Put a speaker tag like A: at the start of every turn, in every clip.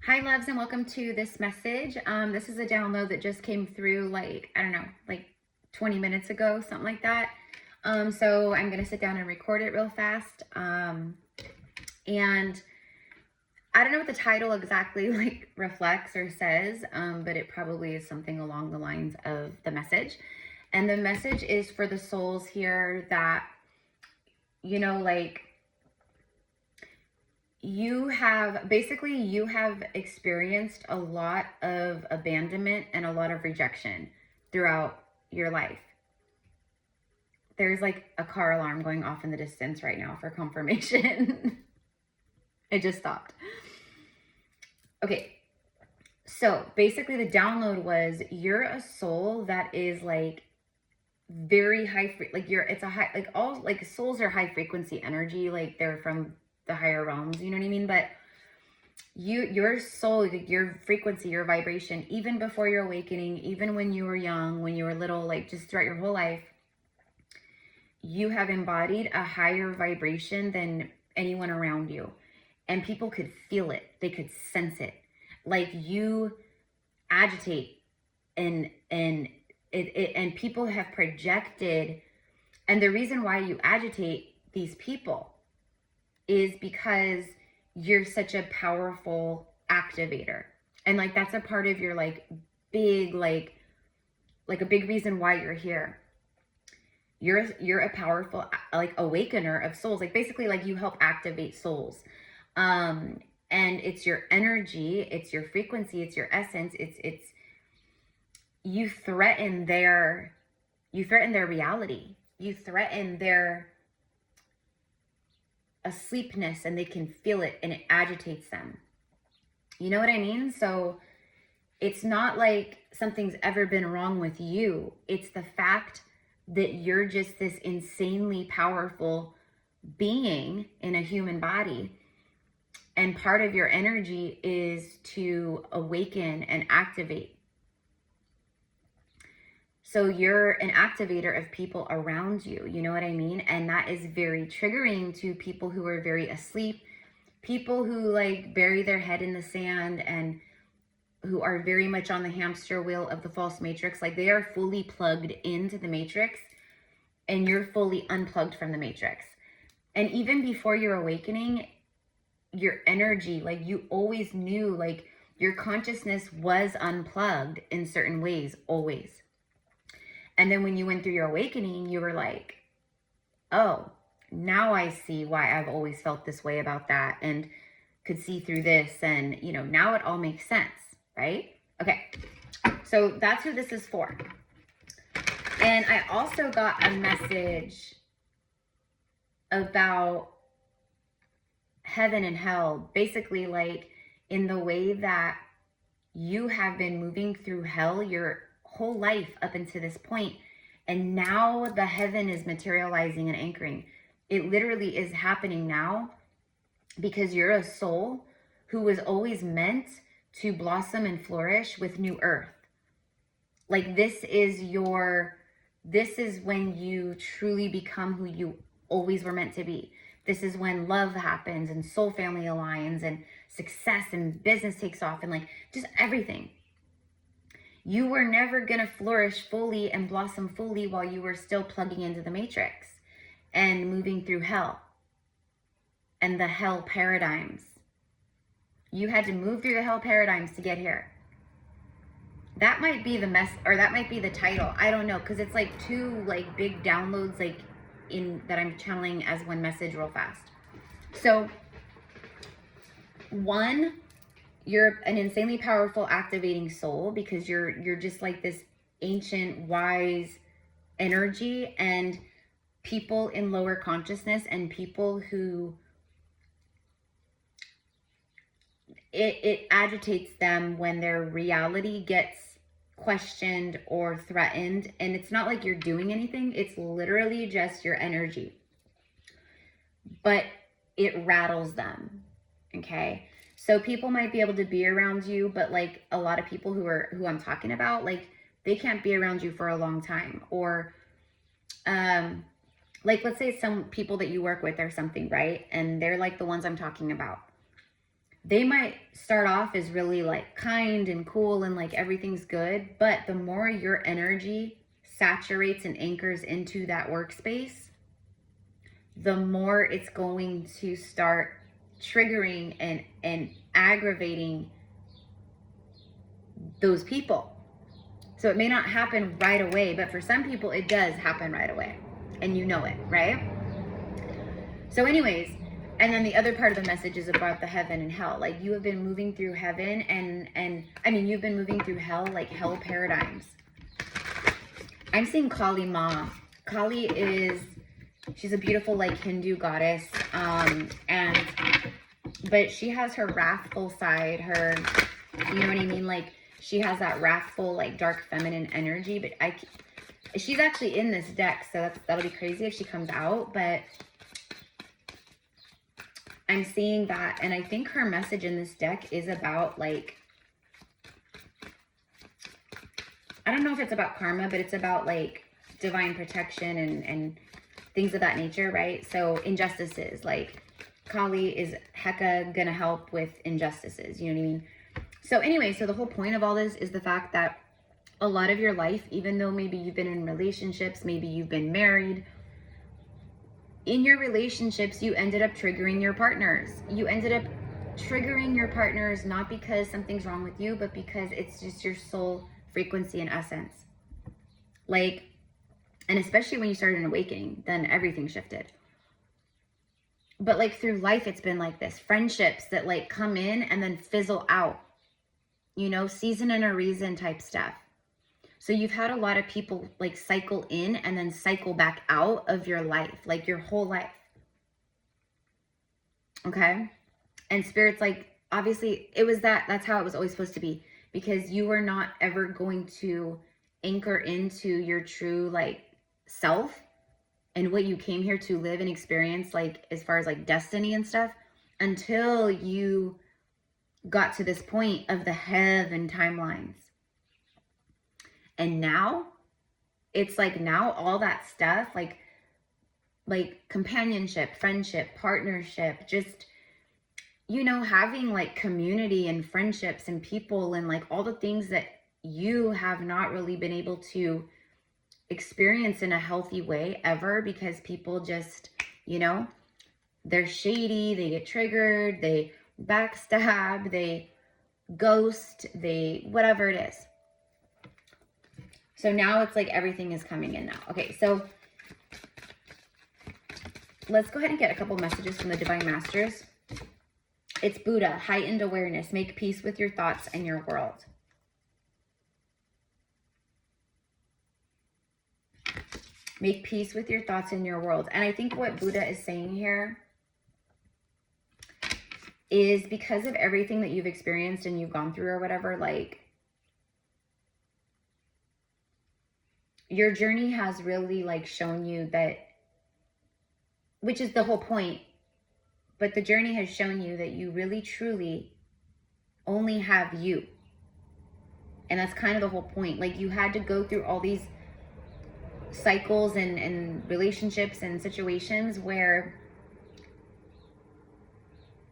A: Hi loves, and welcome to this message. This is a download that just came through like 20 minutes ago, something like that. So I'm going to sit down and record it real fast. And I don't know what the title exactly reflects or says, but it probably is something along the lines of the message. And the message is for the souls here that, you have experienced a lot of abandonment and a lot of rejection throughout your life. There's like a car alarm going off in the distance right now for confirmation. It just stopped. Okay. So basically the download was, you're a soul that is like very high, souls are high frequency energy. Like they're from the higher realms, you know what I mean? But your soul, your frequency, your vibration, even before your awakening, even when you were young, when you were little, like just throughout your whole life, you have embodied a higher vibration than anyone around you. And people could feel it. They could sense it. Like you agitate and people have projected. And the reason why you agitate these people is because you're such a powerful activator. And like, that's a part of your big a big reason why you're here. You're a powerful awakener of souls. Like basically you help activate souls. And it's your energy, it's your frequency, it's your essence. It's you threaten their reality. You threaten their asleepness, and they can feel it, and it agitates them. You know what I mean? So it's not like something's ever been wrong with you. It's the fact that you're just this insanely powerful being in a human body. And part of your energy is to awaken and activate. So you're an activator of people around you, you know what I mean? And that is very triggering to people who are very asleep, people who bury their head in the sand and who are very much on the hamster wheel of the false matrix. Like they are fully plugged into the matrix and you're fully unplugged from the matrix. And even before your awakening, your energy, you always knew your consciousness was unplugged in certain ways, always. And then when you went through your awakening, you were like, oh, now I see why I've always felt this way about that and could see through this. And, now it all makes sense, right? Okay. So that's who this is for. And I also got a message about heaven and hell, basically in the way that you have been moving through hell your whole life up until this point, and now the heaven is materializing and anchoring. It literally is happening now because you're a soul who was always meant to blossom and flourish with new earth. This is when you truly become who you always were meant to be. This is when love happens and soul family aligns and success and business takes off and just everything. You were never going to flourish fully and blossom fully while you were still plugging into the matrix and moving through hell and the hell paradigms. You had to move through the hell paradigms to get here. That might be that might be the title. I don't know, because it's two big downloads that I'm channeling as one message real fast. So, one, you're an insanely powerful activating soul because you're just this ancient wise energy, and people in lower consciousness and people who it agitates them when their reality gets questioned or threatened. And it's not like you're doing anything, it's literally just your energy, but it rattles them. Okay. So people might be able to be around you, but a lot of people who I'm talking about, they can't be around you for a long time. Or let's say some people that you work with or something, right? And they're the ones I'm talking about. they might start off as really like kind and cool and like everything's good, but the more your energy saturates and anchors into that workspace, the more it's going to start triggering and aggravating those people. So it may not happen right away, but for some people it does happen right away, and you know it, right? So anyways, and then the other part of the message is about the heaven and hell. Like, you have been moving through heaven and I mean, you've been moving through hell, like hell paradigms. I'm seeing Kali Ma. Kali is, she's a beautiful like Hindu goddess, but she has her wrathful side, her, you know what I mean? Like, she has that wrathful, like dark feminine energy, but she's actually in this deck, so that'll be crazy if she comes out, but I'm seeing that, and I think her message in this deck is about like, I don't know if it's about karma, but it's about like divine protection and things of that nature, right? So injustices, like Kali is hecka gonna help with injustices, you know what I mean? So anyway, so the whole point of all this is the fact that a lot of your life, even though maybe you've been in relationships, maybe you've been married, in your relationships, you ended up triggering your partners. You ended up triggering your partners not because something's wrong with you, but because it's just your soul frequency and essence. Like, and especially when you started an awakening, then everything shifted. But like through life, it's been like this. Friendships that like come in and then fizzle out. You know, season and a reason type stuff. So you've had a lot of people like cycle in and then cycle back out of your life, like your whole life. Okay? And Spirit's like, obviously it was that's how it was always supposed to be, because you were not ever going to anchor into your true like self and what you came here to live and experience, like as far as like destiny and stuff, until you got to this point of the heaven timelines. And now it's like, now all that stuff, like companionship, friendship, partnership, just, you know, having like community and friendships and people and like all the things that you have not really been able to experience in a healthy way ever, because people just, you know, they're shady, they get triggered, they backstab, they ghost, they whatever it is. So now it's like everything is coming in now. Okay, so let's go ahead and get a couple messages from the Divine Masters. It's Buddha, heightened awareness. Make peace with your thoughts and your world. Make peace with your thoughts and your world. And I think what Buddha is saying here is, because of everything that you've experienced and you've gone through or whatever, like, your journey has really like shown you that, which is the whole point, but the journey has shown you that you really truly only have you. And that's kind of the whole point. Like, you had to go through all these cycles and relationships and situations where,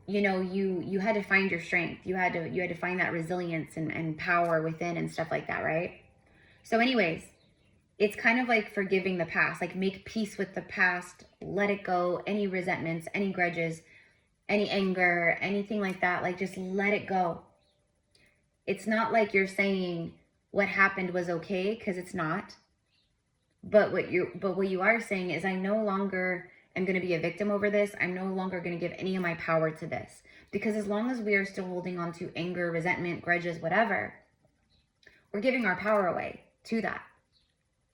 A: you know, you had to find your strength. You had to find that resilience and power within and stuff like that, right? So anyways, it's kind of like forgiving the past, like make peace with the past, let it go, any resentments, any grudges, any anger, anything like that, like just let it go. It's not like you're saying what happened was okay, because it's not. But what you are saying is, I no longer am going to be a victim over this. I'm no longer going to give any of my power to this. Because as long as we are still holding on to anger, resentment, grudges, whatever, we're giving our power away to that.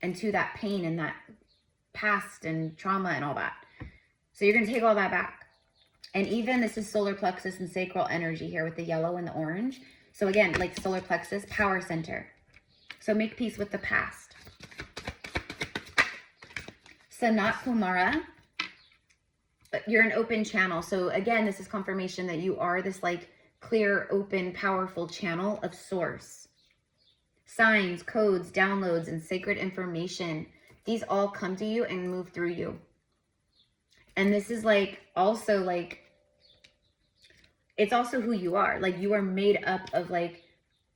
A: And to that pain and that past and trauma and all that. So you're going to take all that back. And even this is solar plexus and sacral energy here with the yellow and the orange. So again, like solar plexus, power center. So make peace with the past. Sanat Kumara, you're an open channel. So again, this is confirmation that you are this like clear, open, powerful channel of source. Signs, codes, downloads, and sacred information. These all come to you and move through you. And this is like also like, it's also who you are. Like, you are made up of like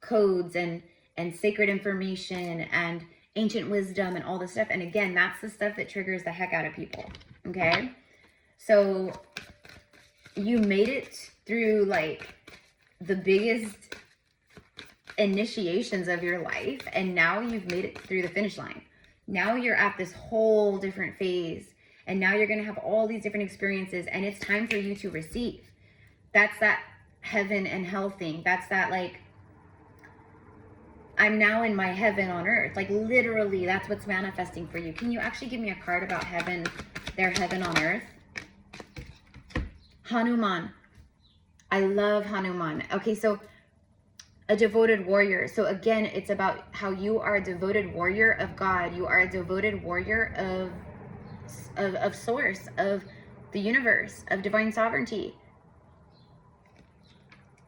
A: codes and sacred information and ancient wisdom and all this stuff. And again, that's the stuff that triggers the heck out of people. Okay. So you made it through like the biggest initiations of your life, and now you've made it through the finish line. Now you're at this whole different phase, and now you're going to have all these different experiences, and it's time for you to receive. That's that heaven and hell thing. That's that, like, I'm now in my heaven on earth. Like, literally, that's what's manifesting for you. Can you actually give me a card about heaven, their heaven on earth? Hanuman. I love Hanuman. Okay, so a devoted warrior. So again, it's about how you are a devoted warrior of God. You are a devoted warrior of source, of the universe, of divine sovereignty.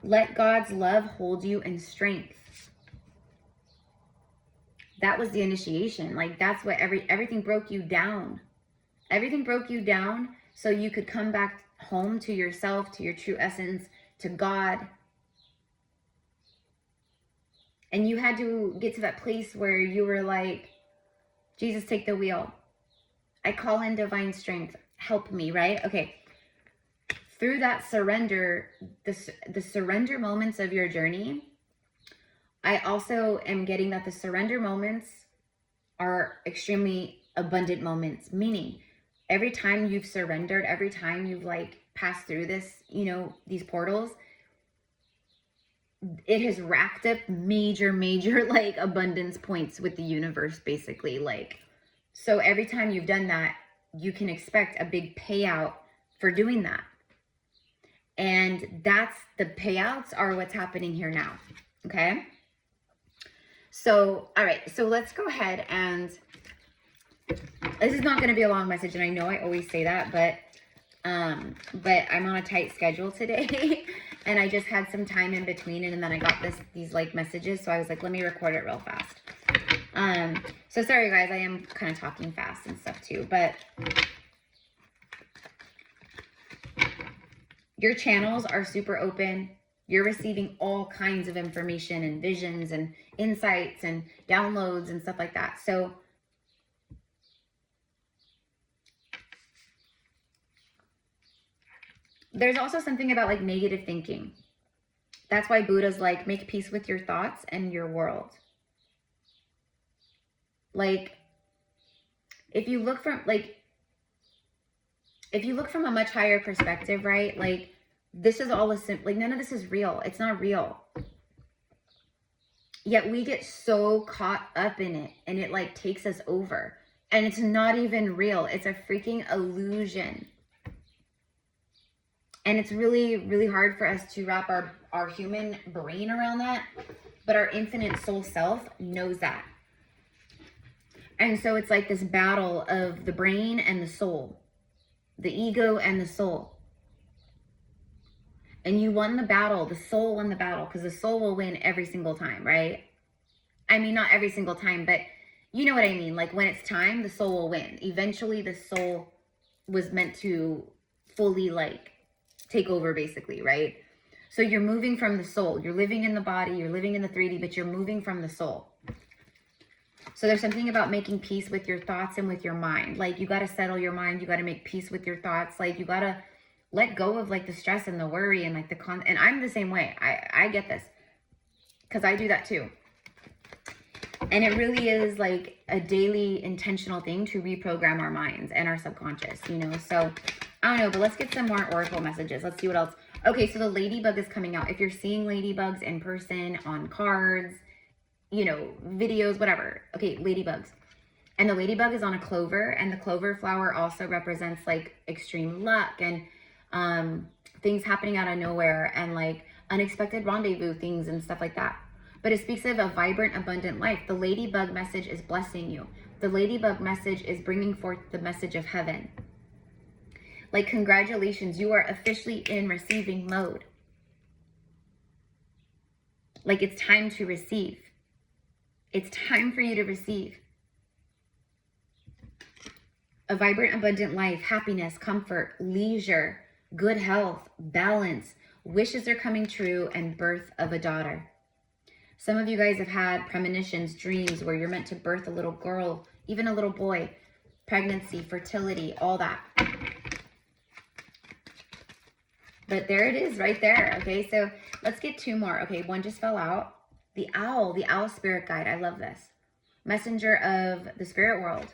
A: Let God's love hold you in strength. That was the initiation. Like, that's what everything broke you down. Everything broke you down so you could come back home to yourself, to your true essence, to God. And you had to get to that place where you were like, Jesus, take the wheel. I call in divine strength. Help me, right? Okay. Through that surrender, the surrender moments of your journey, I also am getting that the surrender moments are extremely abundant moments. Meaning, every time you've surrendered, every time you've like passed through this, you know, these portals, it has racked up major like abundance points with the universe, basically. Like, so every time you've done that, you can expect a big payout for doing that. And that's the payouts are what's happening here now. Okay. So, all right. So let's go ahead, and this is not going to be a long message. And I know I always say that, but I'm on a tight schedule today. And I just had some time in between, and then I got these like messages. So I was like, let me record it real fast. So sorry guys, I am kind of talking fast and stuff too, but your channels are super open. You're receiving all kinds of information and visions and insights and downloads and stuff like that. So there's also something about like negative thinking. That's why Buddha's like, make peace with your thoughts and your world. Like, if you look from a much higher perspective, right? Like, this is all like, none of this is real. It's not real. Yet we get so caught up in it, and it like takes us over. And it's not even real. It's a freaking illusion. And it's really, really hard for us to wrap our human brain around that. But our infinite soul self knows that. And so it's like this battle of the brain and the soul. The ego and the soul. And you won the battle. The soul won the battle, because the soul will win every single time, right? I mean, not every single time, but you know what I mean. Like, when it's time, the soul will win. Eventually, the soul was meant to fully like take over, basically, right? So you're moving from the soul. You're living in the body. You're living in the 3D, but you're moving from the soul. So there's something about making peace with your thoughts and with your mind. Like, you got to settle your mind. You got to make peace with your thoughts. Like, you got to let go of like the stress and the worry and like and I'm the same way. I get this, because I do that too. And it really is like a daily intentional thing to reprogram our minds and our subconscious, you know? So I don't know, but let's get some more oracle messages. Let's see what else. Okay, so the ladybug is coming out. If you're seeing ladybugs in person, on cards, you know, videos, whatever. Okay, ladybugs. And the ladybug is on a clover, and the clover flower also represents like extreme luck and things happening out of nowhere, and like unexpected rendezvous things and stuff like that. But it speaks of a vibrant, abundant life. The ladybug message is blessing you. The ladybug message is bringing forth the message of heaven. Like, congratulations, you are officially in receiving mode. Like, it's time to receive. It's time for you to receive. A vibrant, abundant life, happiness, comfort, leisure, good health, balance, wishes are coming true, and birth of a daughter. Some of you guys have had premonitions, dreams where you're meant to birth a little girl, even a little boy, pregnancy, fertility, all that. But there it is right there. Okay, so let's get 2 more. Okay, one just fell out. The owl spirit guide. I love this. Messenger of the spirit world.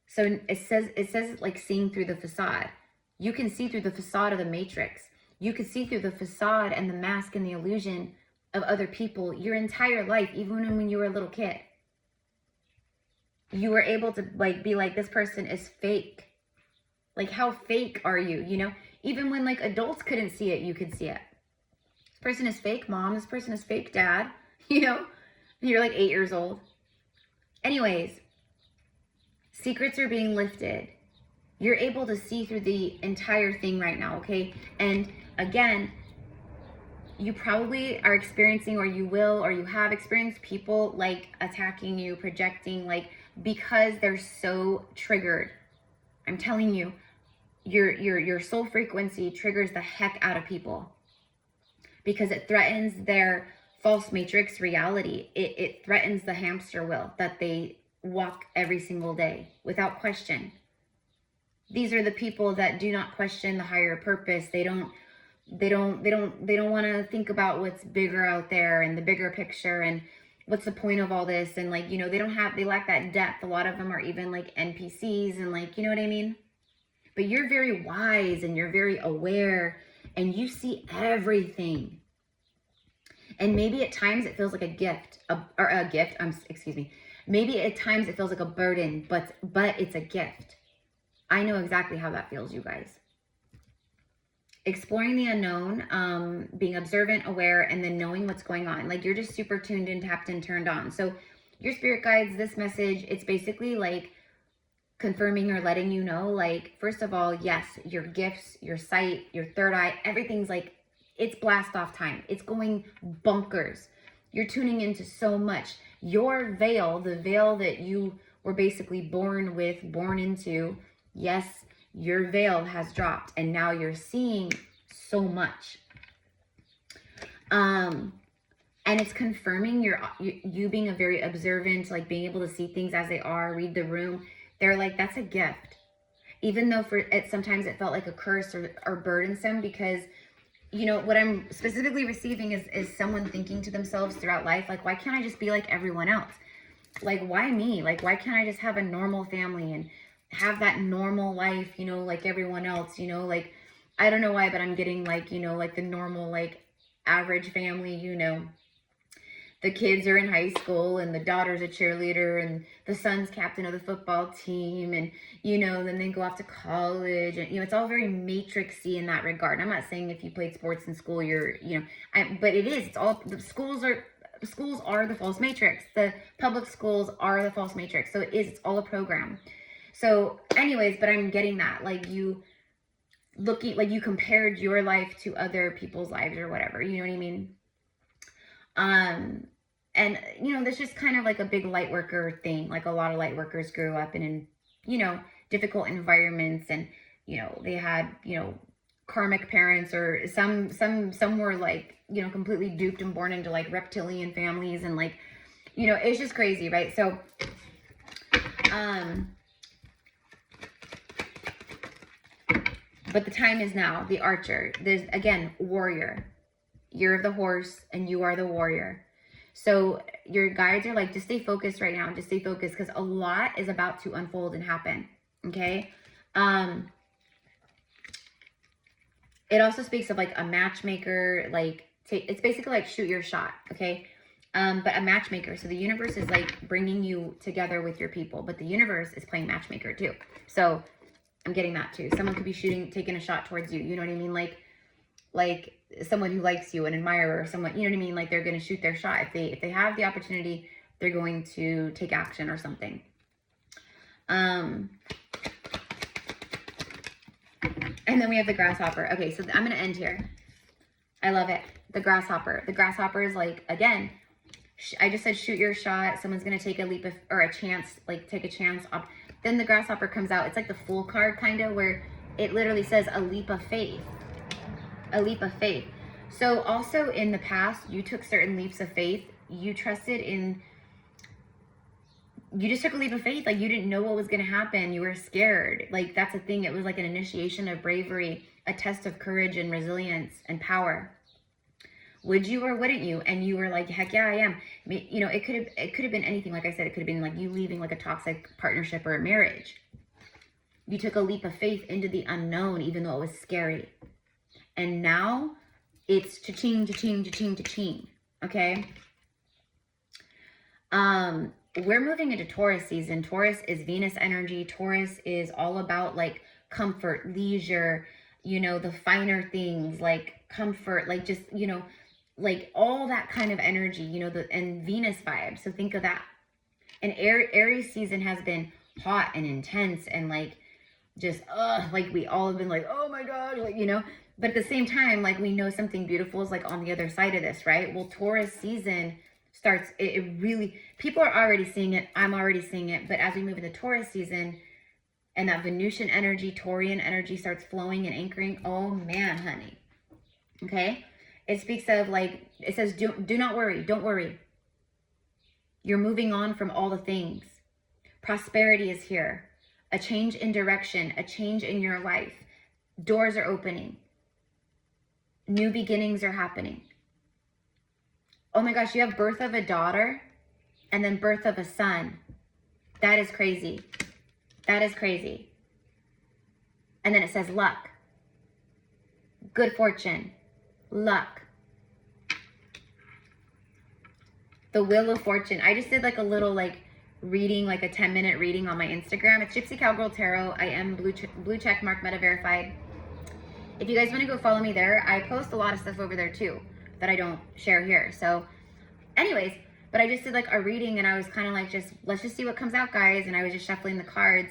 A: So it says like seeing through the facade. You can see through the facade of the matrix. You can see through the facade and the mask and the illusion of other people your entire life, even when you were a little kid. You were able to like be like, this person is fake. Like, how fake are you? You know, even when like adults couldn't see it, you could see it. This person is fake mom. This person is fake dad. You know, you're like 8 years old. Anyways, secrets are being lifted. You're able to see through the entire thing right now, okay? And again, you probably are experiencing, or you will, or you have experienced people like attacking you, projecting, like, because they're so triggered. I'm telling you, your soul frequency triggers the heck out of people because it threatens their false matrix reality. It threatens the hamster wheel that they walk every single day without question. These are the people that do not question the higher purpose. They don't want to think about what's bigger out there and the bigger picture and what's the point of all this. And like, you know, they lack that depth. A lot of them are even like NPCs and like, you know what I mean? But you're very wise and you're very aware and you see everything. And maybe at times it feels like a gift, maybe at times it feels like a burden, but it's a gift. I know exactly how that feels, you guys. Exploring the unknown, being observant, aware, and then knowing what's going on. Like, you're just super tuned in, tapped in, turned on. So your spirit guides, this message, it's basically like confirming or letting you know, like, first of all, yes, your gifts, your sight, your third eye, everything's like, it's blast off time. It's going bonkers. You're tuning into so much. Your veil, the veil that you were basically born into, yes, your veil has dropped and now you're seeing so much. And it's confirming you being a very observant, like being able to see things as they are, read the room. They're like, that's a gift. Even though sometimes it felt like a curse or burdensome, because you know, what I'm specifically receiving is someone thinking to themselves throughout life, like, why can't I just be like everyone else? Like, why me? Like, why can't I just have a normal family and have that normal life, you know, like everyone else, you know, like, I don't know why, but I'm getting like, you know, like the normal, like average family, you know, the kids are in high school and the daughter's a cheerleader and the son's captain of the football team. And, you know, then they go off to college and, you know, it's all very matrixy in that regard. I'm not saying if you played sports in school, you're, you know, but it is, it's all, the schools are the false matrix. The public schools are the false matrix. So it's all a program. So anyways, but I'm getting that, like you compared your life to other people's lives or whatever, you know what I mean? And you know, there's just kind of like a big light worker thing. Like a lot of light workers grew up in, you know, difficult environments and, you know, they had, you know, karmic parents or some were like, you know, completely duped and born into like reptilian families and like, you know, it's just crazy, right? So, but the time is now. The archer. There's, again, warrior. You're the horse and you are the warrior. So your guides are like, just stay focused right now. Just stay focused because a lot is about to unfold and happen. Okay. It also speaks of like a matchmaker, like it's basically like shoot your shot. Okay. But a matchmaker. So the universe is like bringing you together with your people, but the universe is playing matchmaker too. So I'm getting that too. Someone could be taking a shot towards you. You know what I mean? Like someone who likes you, an admirer, or someone, you know what I mean? Like they're going to shoot their shot. If they have the opportunity, they're going to take action or something. And then we have the grasshopper. Okay, so I'm going to end here. I love it. The grasshopper. The grasshopper is like, again, I just said shoot your shot. Someone's going to take a leap of, or a chance, like take a chance. Then the grasshopper comes out. It's like the Fool card kind of, where it literally says a leap of faith. A leap of faith. So also in the past, you took certain leaps of faith. You trusted in, you just took a leap of faith. Like you didn't know what was going to happen. You were scared. Like that's a thing. It was like an initiation of bravery, a test of courage and resilience and power. Would you or wouldn't you? And you were like, heck yeah, I am. You know, it could have been anything. Like I said, it could have been like you leaving like a toxic partnership or a marriage. You took a leap of faith into the unknown, even though it was scary. And now it's cha-ching, cha-ching, cha-ching, cha-ching. Okay? We're moving into Taurus season. Taurus is Venus energy. Taurus is all about like comfort, leisure, you know, the finer things, like comfort, like just, you know, like all that kind of energy, you know, and Venus vibes. So think of that. And Aries season has been hot and intense and like just, like we all have been like, oh my God, like, you know, but at the same time, like we know something beautiful is like on the other side of this, right? Well, Taurus season starts, it really, people are already seeing it. I'm already seeing it. But as we move into Taurus season and that Venusian energy, Taurian energy starts flowing and anchoring, oh man, honey. Okay. It speaks of like, it says, do not worry. Don't worry. You're moving on from all the things. Prosperity is here. A change in direction, a change in your life. Doors are opening. New beginnings are happening. Oh my gosh, you have birth of a daughter and then birth of a son. That is crazy. That is crazy. And then it says luck. Good fortune. Luck. The Wheel of Fortune. I just did like a little like reading, like a 10-minute reading on my Instagram. It's Gypsy Cowgirl Tarot. I am blue check mark meta verified. If you guys want to go follow me there, I post a lot of stuff over there too that I don't share here. So anyways, but I just did like a reading and I was kind of like, let's just see what comes out, guys. And I was just shuffling the cards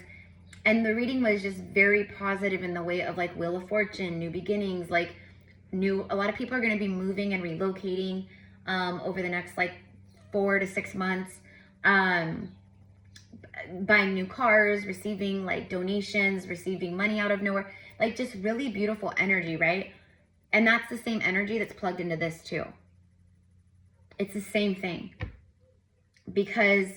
A: and the reading was just very positive in the way of like Wheel of Fortune, new beginnings, like a lot of people are going to be moving and relocating over the next like 4 to 6 months, buying new cars, receiving like donations, receiving money out of nowhere, like just really beautiful energy, right? And that's the same energy that's plugged into this too. It's the same thing because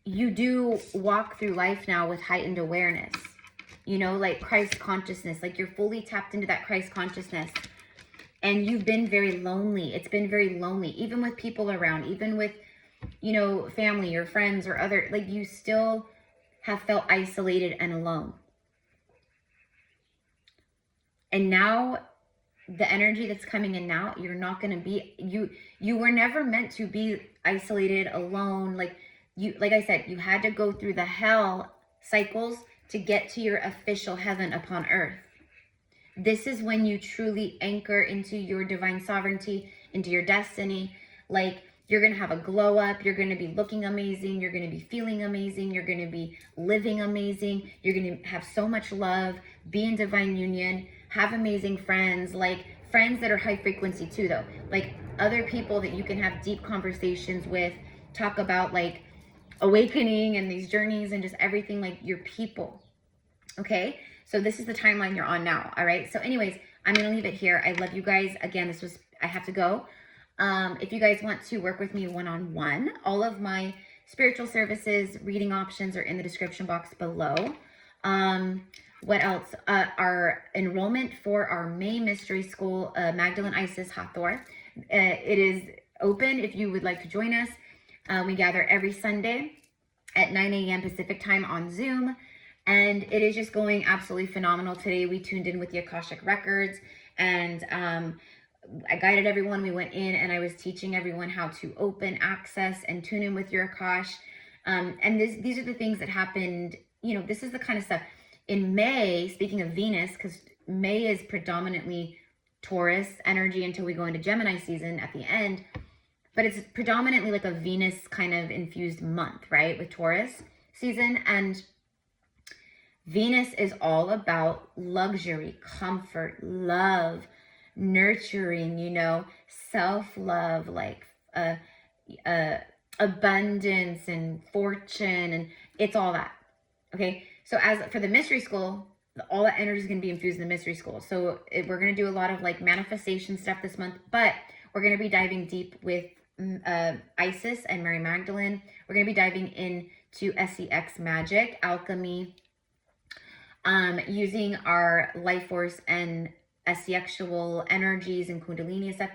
A: you do walk through life now with heightened awareness, you know, like Christ consciousness, like you're fully tapped into that Christ consciousness. And you've been very lonely. It's been very lonely, even with people around, even with, you know, family or friends or other, like you still have felt isolated and alone. And now the energy that's coming in now, you're not going to be, you were never meant to be isolated, alone. Like I said, you had to go through the hell cycles to get to your official heaven upon earth. This is when you truly anchor into your divine sovereignty, into your destiny. Like you're going to have a glow up. You're going to be looking amazing. You're going to be feeling amazing. You're going to be living amazing. You're going to have so much love, be in divine union, have amazing friends, like friends that are high frequency too, though. Like other people that you can have deep conversations with, talk about like awakening and these journeys and just everything, like your people. Okay. So this is the timeline you're on now. All right. So anyways, I'm going to leave it here. I love you guys. Again, I have to go. If you guys want to work with me one-on-one, all of my spiritual services, reading options are in the description box below. What else? Our enrollment for our May Mystery School, Magdalene, Isis, Hathor. It is open if you would like to join us. We gather every Sunday at 9 a.m. Pacific time on Zoom. And it is just going absolutely phenomenal. Today we tuned in with the Akashic records and I guided everyone. We went in and I was teaching everyone how to open, access, and tune in with your Akash. And these are the things that happened. You know, this is the kind of stuff. In May, speaking of Venus, because May is predominantly Taurus energy until we go into Gemini season at the end. But it's predominantly like a Venus kind of infused month, right? With Taurus season. And Venus is all about luxury, comfort, love, nurturing, you know, self-love, like abundance and fortune, and it's all that. Okay. So as for the mystery school, all that energy is going to be infused in the mystery school. So we're going to do a lot of like manifestation stuff this month, but we're going to be diving deep with Isis and Mary Magdalene. We're going to be diving into SEX magic, alchemy, using our life force and sexual energies and kundalini and stuff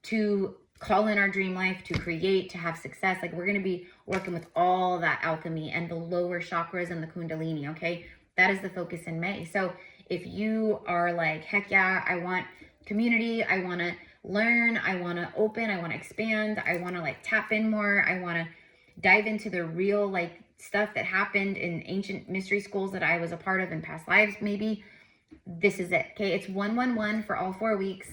A: to call in our dream life, to create, to have success. Like, we're going to be working with all that alchemy and the lower chakras and the kundalini, okay? That is the focus in May. So if you are like, heck yeah, I want community, I want to learn, I want to open, I want to expand, I want to like tap in more, I want to dive into the real like stuff that happened in ancient mystery schools that I was a part of in past lives, maybe, this is it, okay? It's 111 for all 4 weeks.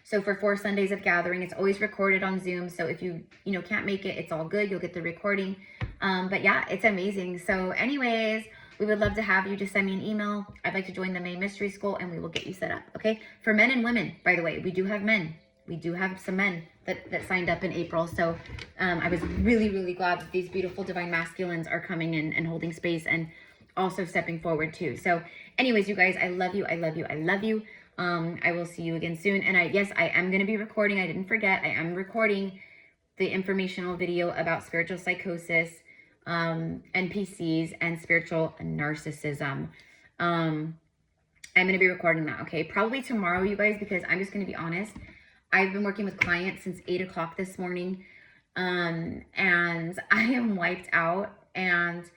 A: So for 4 Sundays of gathering, it's always recorded on Zoom. So if you can't make it, it's all good. You'll get the recording. But yeah, it's amazing. So anyways, we would love to have you. Just send me an email. I'd like to join the May Mystery School and we will get you set up. Okay. For men and women, by the way, we do have men. We do have some men that signed up in April. So I was really, really glad that these beautiful divine masculines are coming in and holding space and also stepping forward too. So anyways, you guys, I love you. I love you. I love you. I will see you again soon. And yes, I am going to be recording. I didn't forget. I am recording the informational video about spiritual psychosis, NPCs, and spiritual narcissism. I'm going to be recording that. Okay. Probably tomorrow, you guys, because I'm just going to be honest. I've been working with clients since 8 o'clock this morning. And I am wiped out. And,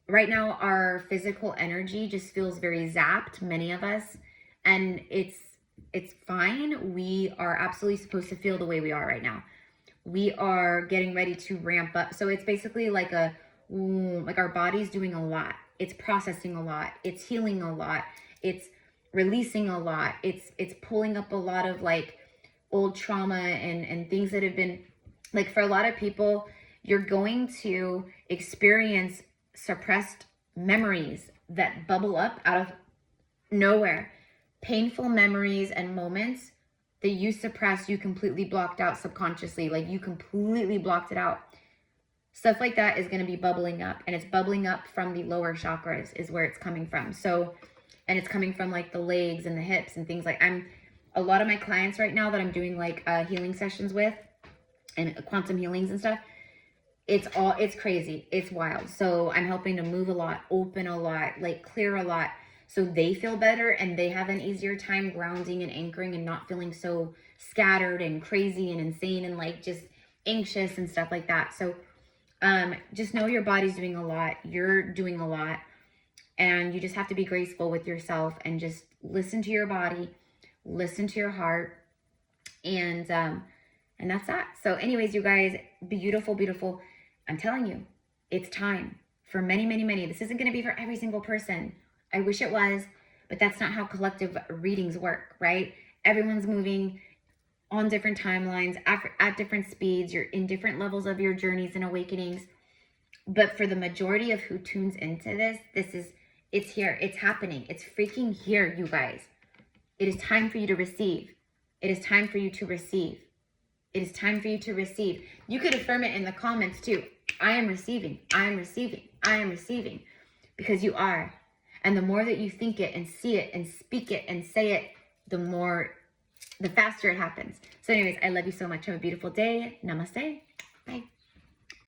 A: right now, our physical energy just feels very zapped, many of us, and it's fine. We are absolutely supposed to feel the way we are right now. We are getting ready to ramp up. So it's basically like our body's doing a lot. It's processing a lot. It's healing a lot. It's releasing a lot. It's pulling up a lot of like old trauma and things that have been, like, for a lot of people, you're going to experience suppressed memories that bubble up out of nowhere. Painful memories and moments that you suppressed, you completely blocked out subconsciously, like you completely blocked it out. Stuff like that is going to be bubbling up, and it's bubbling up from the lower chakras is where it's coming from. So, and it's coming from like the legs and the hips and things like, a lot of my clients right now that I'm doing like healing sessions with and quantum healings and stuff, it's crazy. It's wild. So I'm helping to move a lot, open a lot, like clear a lot, so they feel better and they have an easier time grounding and anchoring and not feeling so scattered and crazy and insane and like just anxious and stuff like that. So just know your body's doing a lot. You're doing a lot, and you just have to be graceful with yourself and just listen to your body, listen to your heart, and that's that. So anyways, you guys, beautiful, beautiful. I'm telling you, it's time for many, many, many. This isn't going to be for every single person. I wish it was, but that's not how collective readings work, right? Everyone's moving on different timelines, at different speeds. You're in different levels of your journeys and awakenings. But for the majority of who tunes into this, it's here. It's happening. It's freaking here, you guys. It is time for you to receive. It is time for you to receive. It is time for you to receive. You could affirm it in the comments too. I am receiving. I am receiving. I am receiving. Because you are. And the more that you think it and see it and speak it and say it, the faster it happens. So anyways, I love you so much. Have a beautiful day. Namaste. Bye.